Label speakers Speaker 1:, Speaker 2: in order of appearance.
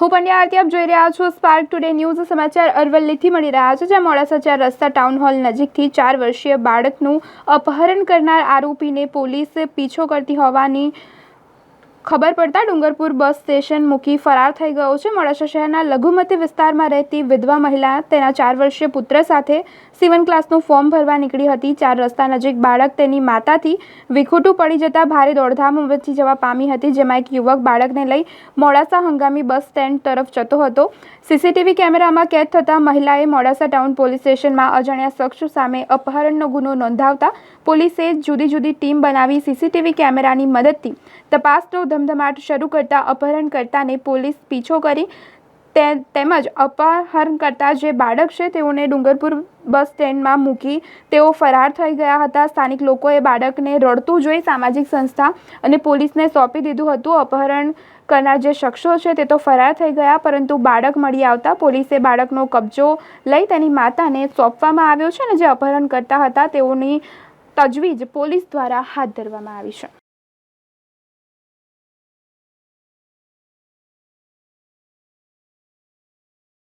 Speaker 1: હું પંડ્યા આરતી આપ જોઈ રહ્યા છો સ્પાર્ક ટુડે ન્યૂઝ સમાચાર અરવલ્લીથી મળી રહ્યા છે, જ્યાં મોડાસા 4 રસ્તા ટાઉન હોલ નજીકથી 4 વર્ષીય બાળકનું અપહરણ કરનાર આરોપીને પોલીસ પીછો કરતી હોવાની ખબર પડતા ડુંગરપુર બસ સ્ટેશન મૂકી ફરાર થઈ ગયો છે। મોડાસા શહેરના લઘુમતી વિસ્તારમાં રહેતી વિધવા મહિલા તેના 4 વર્ષીય પુત્ર સાથે સીવન ક્લાસનું ફોર્મ ભરવા નીકળી હતી। 4 રસ્તા નજીક બાળક તેની માતાથી વિખૂટું પડી જતા ભારે દોડધામ મચી જવા પામી હતી, જેમાં એક યુવક બાળકને લઈ મોડાસા હંગામી બસ સ્ટેન્ડ તરફ જતો હતો। સીસીટીવી કેમેરામાં કેદ થતા મહિલાએ મોડાસા ટાઉન પોલીસ સ્ટેશનમાં અજાણ્યા શખ્સ સામે અપહરણનો ગુનો નોંધાવતા પોલીસે જુદી જુદી ટીમ બનાવી સીસીટીવી કેમેરાની મદદથી તપાસનો ધમધમાટ શરૂ કરતા અપહરણકર્તાને પોલીસ પીછો કરી તેમજ અપહરણકર્તા જે બાળક છે તેઓને ડુંગરપુર બસ સ્ટેન્ડમાં મૂકી તેઓ ફરાર થઈ ગયા હતા। સ્થાનિક લોકોએ બાળકને રડતું જોઈ સામાજિક સંસ્થા અને પોલીસને સોંપી દીધું હતું। અપહરણ કરનાર જે શખ્સો છે તે તો ફરાર થઈ ગયા, પરંતુ બાળક મળી આવતા પોલીસે બાળકનો કબજો લઈ તેની માતાને સોંપવામાં આવ્યો છે અને જે અપહરણ કરતા હતા તેઓની તજવીજ પોલીસ દ્વારા હાથ ધરવામાં આવી છે।